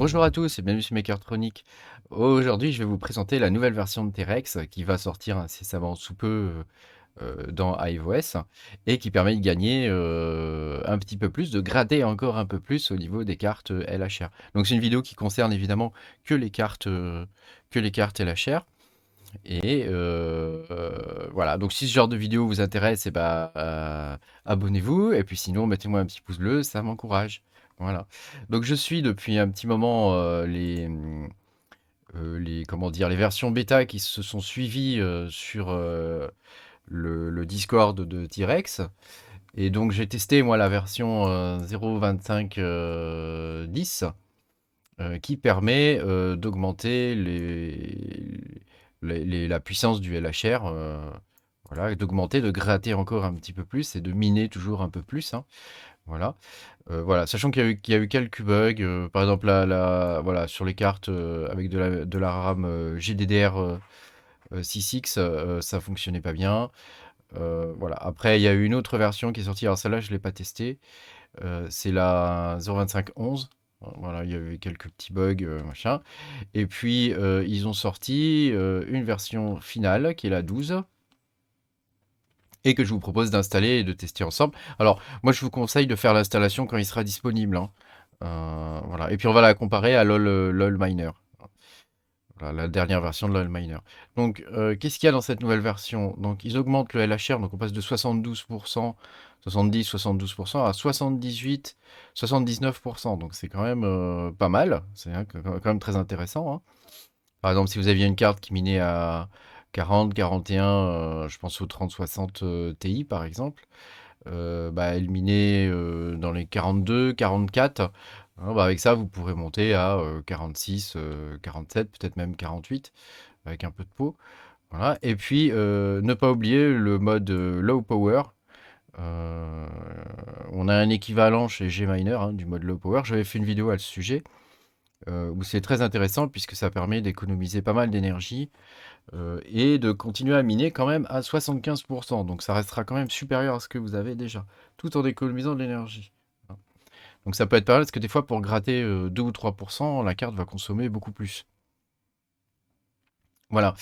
Bonjour à tous et bienvenue sur Mechatronic. Aujourd'hui, je vais vous présenter la nouvelle version de T-Rex qui va sortir incessamment sous peu dans iOS et qui permet de gagner un petit peu plus, de gratter encore un peu plus au niveau des cartes LHR. Donc c'est une vidéo qui concerne évidemment que les cartes LHR. Et voilà, donc si ce genre de vidéo vous intéresse, abonnez-vous. Et puis sinon, mettez-moi un petit pouce bleu, ça m'encourage. Voilà. Donc je suis depuis un petit moment comment dire, les versions bêta qui se sont suivies sur le Discord de T-Rex. Et donc j'ai testé moi la version 0.25.10 qui permet d'augmenter la puissance du LHR, voilà, d'augmenter, de gratter encore un petit peu plus et de miner toujours un peu plus, hein, voilà. Voilà, sachant qu'il y a eu quelques bugs, par exemple voilà, sur les cartes avec de la RAM GDDR 6X, ça fonctionnait pas bien. Voilà. Après, il y a eu une autre version qui est sortie, alors celle-là je ne l'ai pas testée, c'est la 0.25.11. Voilà, il y avait quelques petits bugs, machin. Et puis, ils ont sorti une version finale qui est la 12 et que je vous propose d'installer et de tester ensemble. Alors, moi, je vous conseille de faire l'installation quand il sera disponible, hein. Voilà. Et puis, on va la comparer à LOL Miner. Voilà, la dernière version de LOL Miner. Donc, qu'est-ce qu'il y a dans cette nouvelle version? Donc, ils augmentent le LHR, donc on passe de 72%, 70, 72% à 78, 79%. Donc, c'est quand même pas mal. C'est quand même très intéressant, hein. Par exemple, si vous aviez une carte qui minait à 40, 41, je pense au 3060 Ti par exemple, bah, elle minait dans les 42, 44. Hein, bah, avec ça, vous pourrez monter à 46, 47, peut-être même 48, avec un peu de peau. Voilà. Et puis, ne pas oublier le mode low power. Euh, on a un équivalent chez Gminer, hein, du mode low power. J'avais fait une vidéo à ce sujet, où c'est très intéressant puisque ça permet d'économiser pas mal d'énergie et de continuer à miner quand même à 75%. Donc ça restera quand même supérieur à ce que vous avez déjà, tout en économisant de l'énergie. Donc ça peut être pas mal parce que des fois pour gratter 2 ou 3%, la carte va consommer beaucoup plus. Voilà.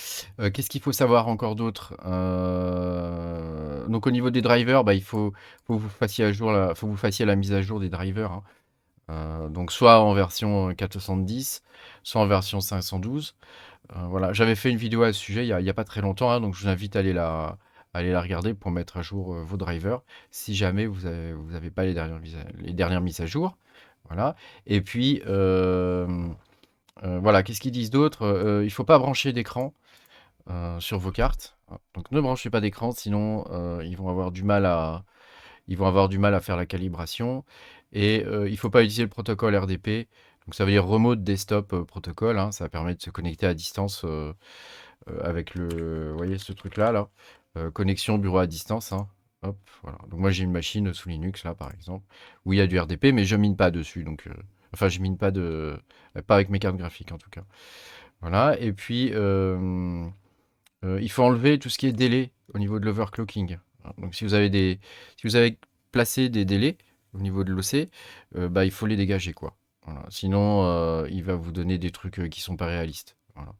Qu'est-ce qu'il faut savoir encore d'autre? Donc au niveau des drivers, bah, faut que vous fassiez faut que vous fassiez la mise à jour des drivers, hein. Donc soit en version 470, soit en version 512. Voilà, j'avais fait une vidéo à ce sujet il y a pas très longtemps, hein, donc je vous invite à aller la regarder pour mettre à jour vos drivers, si jamais vous avez pas les dernières mises à jour. Voilà. Et puis, voilà, qu'est-ce qu'ils disent d'autre? Il faut pas brancher d'écran sur vos cartes. Donc ne branchez pas d'écran, sinon ils vont avoir du mal à faire la calibration. Et il ne faut pas utiliser le protocole RDP. Donc ça veut dire Remote Desktop Protocol, hein. Ça permet de se connecter à distance avec vous voyez ce truc-là, là. Connexion bureau à distance, hein. Hop, voilà. Donc moi j'ai une machine sous Linux, là, par exemple, où il y a du RDP, mais je mine pas dessus. Donc, enfin, je mine pas avec mes cartes graphiques, en tout cas. Voilà. Et puis, il faut enlever tout ce qui est délai au niveau de l'overclocking. Donc si vous avez placé des délais au niveau de l'OC, bah, il faut les dégager, quoi. Voilà. Sinon, il va vous donner des trucs qui sont pas réalistes. Voilà.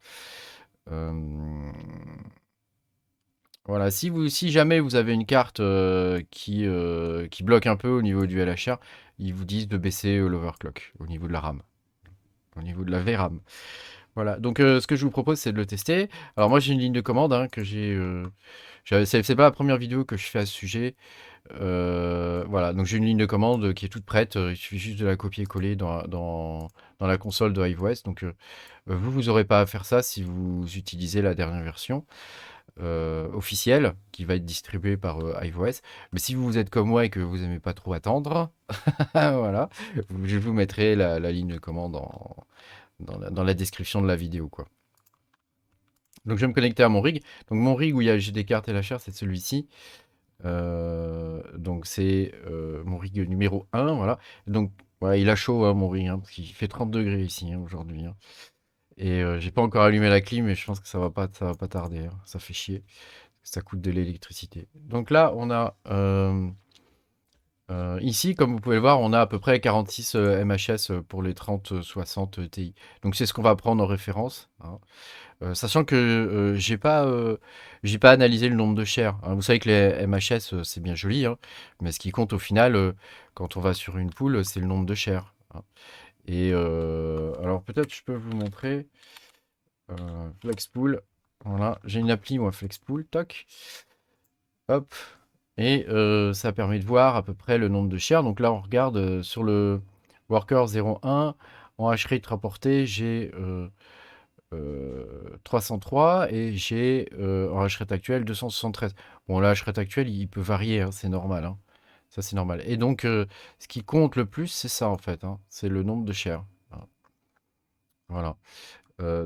Euh, voilà. Si jamais vous avez une carte qui bloque un peu au niveau du LHR, ils vous disent de baisser l'overclock au niveau de la RAM, au niveau de la VRAM. Voilà, donc ce que je vous propose, c'est de le tester. Alors moi, j'ai une ligne de commande, hein, que c'est pas la première vidéo que je fais à ce sujet. Voilà, donc j'ai une ligne de commande qui est toute prête. Il suffit juste de la copier-coller dans la console de iOS. Donc vous n'aurez pas à faire ça si vous utilisez la dernière version officielle qui va être distribuée par iOS. Mais si vous êtes comme moi et que vous n'aimez pas trop attendre, voilà, je vous mettrai la ligne de commande dans la description de la vidéo, quoi. Donc je vais me connecter à mon rig. Donc mon rig où j'ai des cartes LHR, c'est celui-ci. Donc c'est mon rig numéro 1, voilà. Donc voilà, il a chaud, hein, mon rig, hein, parce qu'il fait 30 degrés ici, hein, aujourd'hui, hein. Et j'ai pas encore allumé la clim, mais je pense que ça va pas tarder, hein. Ça fait chier. Ça coûte de l'électricité. Donc là, on a Ici, comme vous pouvez le voir, on a à peu près 46 MHS pour les 3060 Ti. Donc c'est ce qu'on va prendre en référence, hein. Sachant que j'ai pas analysé le nombre de shares, hein. Vous savez que les MHS, c'est bien joli, hein, mais ce qui compte au final, quand on va sur une pool, c'est le nombre de shares, hein. Et alors peut-être je peux vous montrer Flexpool. Voilà, j'ai une appli, moi, Flexpool, toc, hop. Et ça permet de voir à peu près le nombre de shares. Donc là, on regarde sur le worker 01, en hash rate rapporté, j'ai 303 et j'ai en hash rate actuel 273. Bon, le hash rate actuel, il peut varier, hein, c'est normal, hein. Ça, c'est normal. Et donc, ce qui compte le plus, c'est ça, en fait, hein, c'est le nombre de shares, hein. Voilà.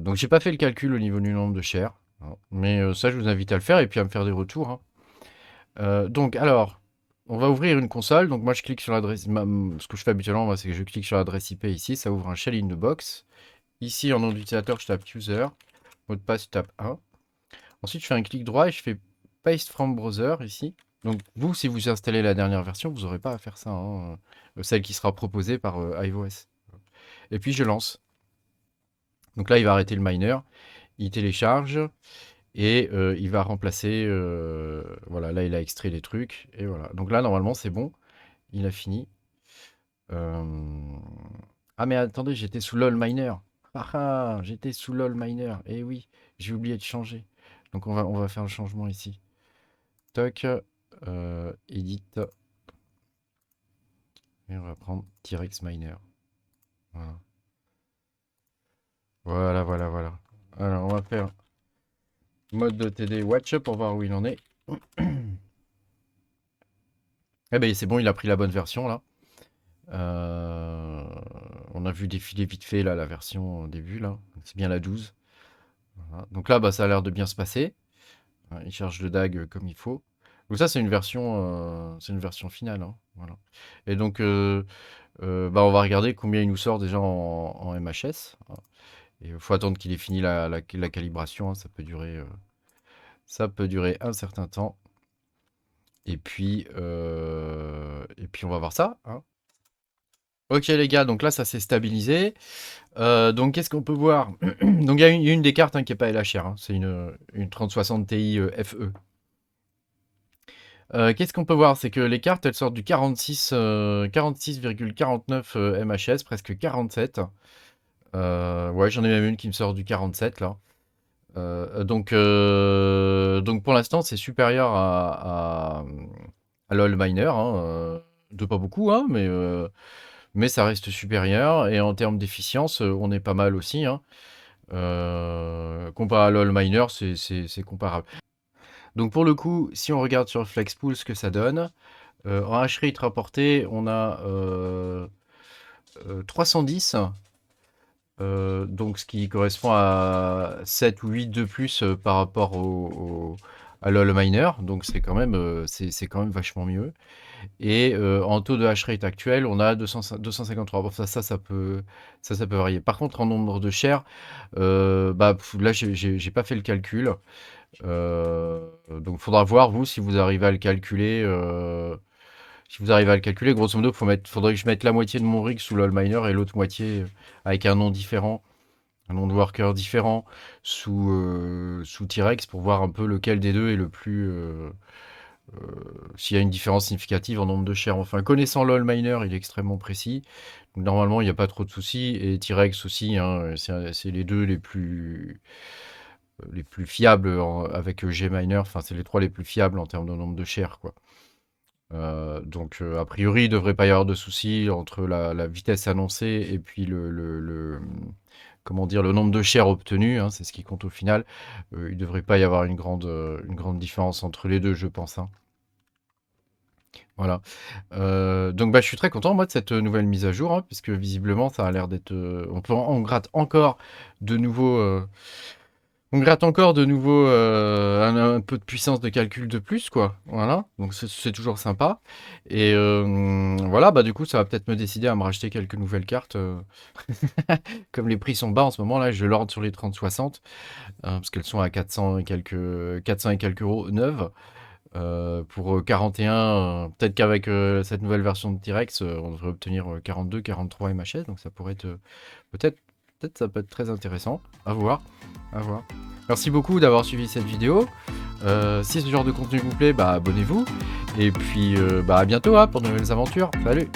Donc, j'ai pas fait le calcul au niveau du nombre de shares, hein, mais ça, je vous invite à le faire et puis à me faire des retours, hein. Donc, alors, on va ouvrir une console. Donc, moi, je clique sur l'adresse. Ce que je fais habituellement, moi, c'est que je clique sur l'adresse IP ici. Ça ouvre un shell in the box. Ici, en nom d'utilisateur, je tape user. Mot de passe, je tape 1. Ensuite, je fais un clic droit et je fais paste from browser ici. Donc, vous, si vous installez la dernière version, vous n'aurez pas à faire ça, hein, celle qui sera proposée par iOS. Et puis, je lance. Donc là, il va arrêter le miner. Il télécharge. Et il va remplacer. Voilà, là, il a extrait les trucs. Et voilà. Donc là, normalement, c'est bon. Il a fini. Ah, mais attendez, j'étais sous LOL Miner. Ah ah, j'étais sous LOL Miner. Eh oui, j'ai oublié de changer. Donc on va faire le changement ici. Toc. Edit. Et on va prendre T-Rex Miner. Voilà. Voilà, voilà, voilà. Alors, on va faire mode de TD Watch pour voir où il en est. Eh ben, c'est bon, il a pris la bonne version là. On a vu défiler vite fait là la version au début là. C'est bien la 12. Voilà. Donc là, bah, ça a l'air de bien se passer. Il charge le DAG comme il faut. Donc ça, c'est une version finale, hein. Voilà. Et donc, bah, on va regarder combien il nous sort déjà en MHS, hein. Et il faut attendre qu'il ait fini la calibration, hein. Ça peut durer un certain temps. Et puis on va voir ça, hein. Ok les gars, donc là ça s'est stabilisé. Donc qu'est-ce qu'on peut voir? Donc il y a une des cartes, hein, qui n'est pas LHR, hein. C'est une 3060 Ti FE. Qu'est-ce qu'on peut voir? C'est que les cartes, elles sortent du 46,49 MHS, presque 47. Ouais, j'en ai même une qui me sort du 47 là. Donc pour l'instant, c'est supérieur à LOL Miner, hein, de pas beaucoup, hein, mais ça reste supérieur. Et en termes d'efficience, on est pas mal aussi, hein. Comparé à LOL Miner, c'est comparable. Donc pour le coup, si on regarde sur Flexpool ce que ça donne, en hash rate rapporté, on a 310, donc ce qui correspond à 7 ou 8 de plus par rapport à LOL Miner, donc c'est quand même vachement mieux. Et en taux de hash rate actuel, on a 253. Bon, ça peut varier. Par contre, en nombre de shares, bah, là, j'ai pas fait le calcul. Donc, il faudra voir, vous, si vous arrivez à le calculer. Si vous arrivez à le calculer, grosso modo, faudrait que je mette la moitié de mon rig sous LOL Miner et l'autre moitié avec un nom différent, un nom de worker différent sous T-Rex pour voir un peu lequel des deux est le plus. S'il y a une différence significative en nombre de shares. Enfin, connaissant LOL Miner, il est extrêmement précis. Donc, normalement, il n'y a pas trop de soucis. Et T-Rex aussi, hein, c'est les deux les plus fiables avec Gminer. Enfin, c'est les trois les plus fiables en termes de nombre de shares, quoi. Donc, a priori, il ne devrait pas y avoir de soucis entre la vitesse annoncée et puis comment dire, le nombre de shares obtenus, hein, c'est ce qui compte au final. Il ne devrait pas y avoir une grande différence entre les deux, je pense, hein. Voilà. Donc bah, je suis très content moi de cette nouvelle mise à jour, hein, puisque visiblement ça a l'air d'être. On gratte encore de nouveau. On gratte encore de nouveau un peu de puissance de calcul de plus, quoi. Voilà. Donc c'est toujours sympa. Et voilà, bah du coup, ça va peut-être me décider à me racheter quelques nouvelles cartes. Comme les prix sont bas en ce moment, là, je l'ordre sur les 30-60, parce qu'elles sont à 400 et quelques euros neuves. Pour 41, peut-être qu'avec cette nouvelle version de T-Rex, on devrait obtenir 42, 43 MHz, donc ça pourrait être peut-être ça peut être très intéressant. À voir, à voir. Merci beaucoup d'avoir suivi cette vidéo. Si ce genre de contenu vous plaît, bah abonnez-vous. Et puis bah à bientôt hein, pour de nouvelles aventures. Salut!